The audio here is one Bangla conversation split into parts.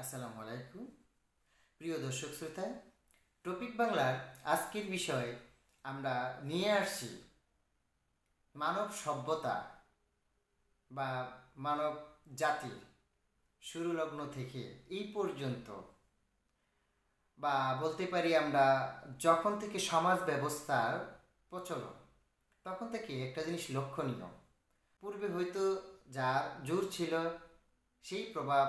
আসসালামু আলাইকুম প্রিয় দর্শক শ্রোতা। টপিক বাংলার আজকের বিষয় আমরা নিয়ে আসছি মানব সভ্যতা বা মানব জাতির শুরু লগ্ন থেকে এই পর্যন্ত, বা বলতে পারি আমরা যখন থেকে সমাজ ব্যবস্থার প্রচলন, তখন থেকে একটা জিনিস লক্ষণীয়। পূর্বে হয়তো যার জোর ছিল সেই প্রভাব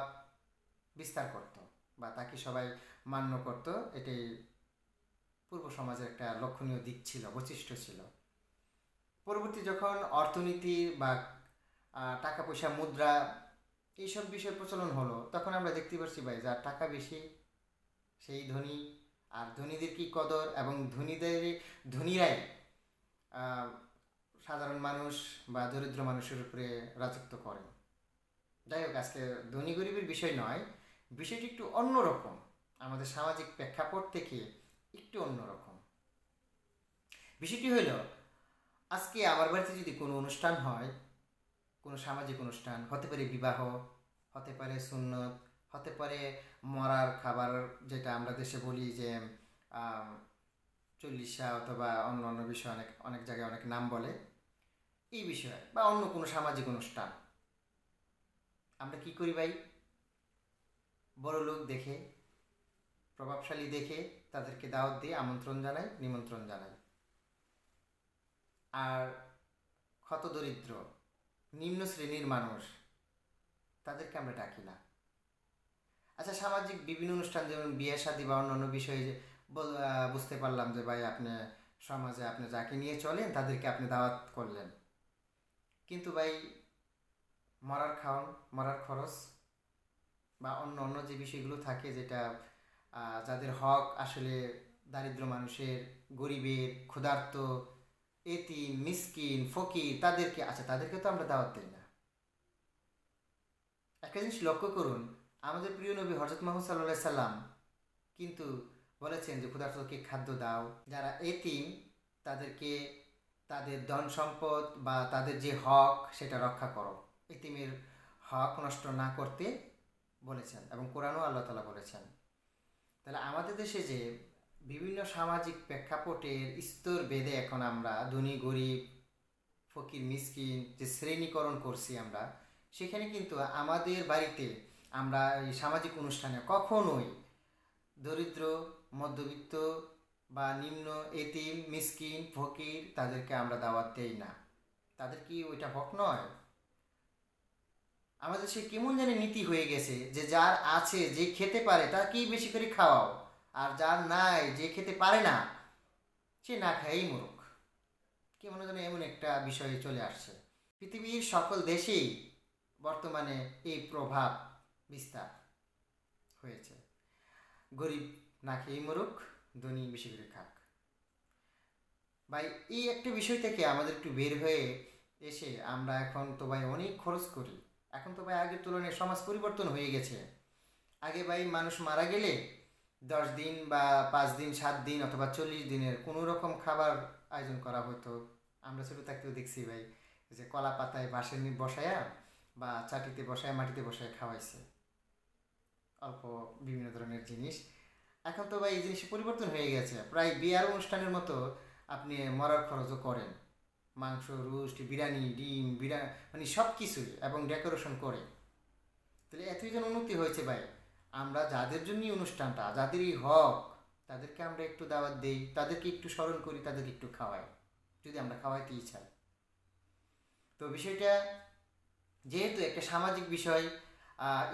বিস্তার করত বা তাকে সবাই মান্য করত। এটাই পূর্ব সমাজের একটা লক্ষণীয় দিক ছিল, বৈশিষ্ট্য ছিল। পরবর্তী যখন অর্থনীতি বা টাকা পয়সা, মুদ্রা, এইসব বিষয় প্রচলন হলো, তখন আমরা দেখতে পাচ্ছি ভাই যার টাকা বেশি সেই ধনী, আর ধনীদের কি কদর, এবং ধনীরাই সাধারণ মানুষ বা দরিদ্র মানুষের উপরে রাজত্ব করে। যাই হোক, আজকে ধনী গরিবের বিষয় নয়, বিষয়টি একটু অন্যরকম, আমাদের সামাজিক প্রেক্ষাপট থেকে একটু অন্যরকম। বিষয়টি হইল, আজকে আমার বাড়িতে যদি কোনো অনুষ্ঠান হয়, কোনো সামাজিক অনুষ্ঠান হতে পারে, বিবাহ হতে পারে, সুন্নত হতে পারে, মরার খাবার, যেটা আমরা দেশে বলি যে চল্লিশা, অথবা অন্য অন্য বিষয় অনেক অনেক জায়গায় অনেক নাম বলে, এই বিষয়ে বা অন্য কোনো সামাজিক অনুষ্ঠান, আমরা কি করি ভাই? বড় লোক দেখে, প্রভাবশালী দেখে তাদেরকে দাওয়াত দিয়ে আমন্ত্রণ জানাই, নিমন্ত্রণ জানাই। আর ক্ষতদরিদ্র নিম্ন শ্রেণীর মানুষ, তাদেরকে আমরা ডাকি না। আচ্ছা, সামাজিক বিভিন্ন অনুষ্ঠান যেমন বিয়ে শাদী বা অন্যান্য বিষয়ে যে বুঝতে পারলাম যে ভাই আপনি সমাজে আপনি যাকে নিয়ে চলেন তাদেরকে আপনি দাওয়াত করলেন, কিন্তু ভাই মরার খাওয়ান, মরার খরচ বা অন্য অন্য যে বিষয়গুলো থাকে, যেটা যাদের হক আসলে দারিদ্র মানুষের, গরিবের, ক্ষুধার্ত, এতিম, মিসকিন, ফকির, তাদেরকে, আচ্ছা তাদেরকে তো আমরা দাওয়াত দিই না। একটা জিনিস লক্ষ্য করুন, আমাদের প্রিয় নবী হযরত মুহাম্মদ সাল্লাল্লাহু আলাইহি সাল্লাম কিন্তু বলেছেন যে ক্ষুধার্তকে খাদ্য দাও, যারা এতিম তাদেরকে তাদের ধন সম্পদ বা তাদের যে হক সেটা রক্ষা করো, এতিমের হক নষ্ট না করতে বলেছেন, এবং কোরআনও আল্লাহ তাআলা বলেছেন। তাহলে আমাদের দেশে যে বিভিন্ন সামাজিক প্রেক্ষাপটের স্তর ভেদে এখন আমরা ধনী গরিব, ফকির মিসকিন যে শ্রেণীকরণ করছি আমরা, সেখানে কিন্তু আমাদের বাড়িতে আমরা এই সামাজিক অনুষ্ঠানে কখনোই দরিদ্র, মধ্যবিত্ত বা নিম্ন, এতিম, মিসকিন, ফকির, তাদেরকে আমরা দাওয়াত দেই না। তাদের কি ওইটা হক নয়? আমাদের সে কেমন জানি নীতি হয়ে গেছে যে যার আছে, যে খেতে পারে তাকেই বেশি করে খাওয়াও, আর যার নাই, যে খেতে পারে না, সে না খাইয়েই মরুক। কেমন যেন এমন একটা বিষয় চলে আসছে। পৃথিবীর সকল দেশেই বর্তমানে এই প্রভাব বিস্তার হয়েছে। গরিব না খেয়েই মরুক, ধনী বেশি করে খাক। ভাই এই একটা বিষয় থেকে আমাদের একটু বের হয়ে এসে, আমরা এখন তো ভাই অনেক খরচ করি। এখন তো ভাই আগের তুলনায় সমাজ পরিবর্তন হয়ে গেছে। আগে ভাই মানুষ মারা গেলে 10 দিন বা 5 দিন, 7 দিন অথবা 40 দিনের কোনো রকম খাবার আয়োজন করা হতো। আমরা ছোটো থাকতেও দেখছি ভাই, যে কলা পাতায় বাঁশের বসায়া বা চাটিতে বসায়, মাটিতে বসায় খাওয়াইছে অল্প বিভিন্ন ধরনের জিনিস। এখন তো ভাই এই জিনিস পরিবর্তন হয়ে গেছে, প্রায় বিয়ার অনুষ্ঠানের মতো আপনি মরার খরচও করেন, মাংস, রোস্ট, বিরিয়ানি, ডিম, মানে সব কিছুই, এবং ডেকোরেশন করে। তাহলে এতই যেন উন্নতি হয়েছে ভাই, আমরা যাদের জন্যই অনুষ্ঠানটা, যাদেরই হক, তাদেরকে আমরা একটু দাওয়াত দেই, তাদেরকে একটু স্মরণ করি, তাদেরকে একটু খাওয়াই, যদি আমরা খাওয়াইতেই চাই। তো বিষয়টা যেহেতু একটা সামাজিক বিষয়,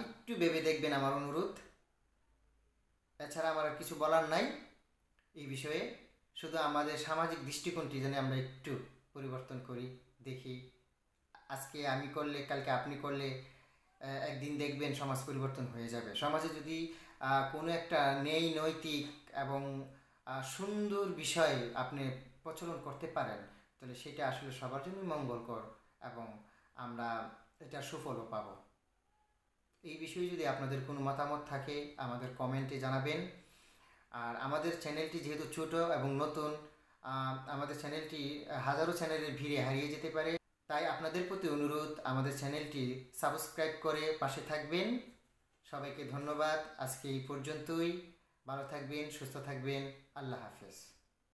একটু ভেবে দেখবেন আমার অনুরোধ। এছাড়া আমার আর কিছু বলার নাই এই বিষয়ে। শুধু আমাদের সামাজিক দৃষ্টিকোণটি যেন আমরা একটু পরিবর্তন করি, দেখি। আজকে আমি করলে কালকে আপনি করলে একদিন দেখবেন সমাজ পরিবর্তন হয়ে যাবে। সমাজে যদি কোনো একটা নেই নৈতিক এবং সুন্দর বিষয় আপনি প্রচলন করতে পারেন, তাহলে সেটা আসলে সবার জন্যই মঙ্গলকর, এবং আমরা এটা সুফলও পাব। এই বিষয়ে যদি আপনাদের কোনো মতামত থাকে আমাদের কমেন্টে জানাবেন। আর আমাদের চ্যানেলটি যেহেতু ছোট এবং নতুন, আমাদের চ্যানেলটি হাজারো চ্যানেলের ভিড়ে হারিয়ে যেতে পারে, তাই আপনাদের প্রতি অনুরোধ আমাদের চ্যানেলটি সাবস্ক্রাইব করে পাশে থাকবেন। সবাইকে ধন্যবাদ। আজকে এই পর্যন্তই। ভালো থাকবেন, সুস্থ থাকবেন। আল্লাহ হাফেজ।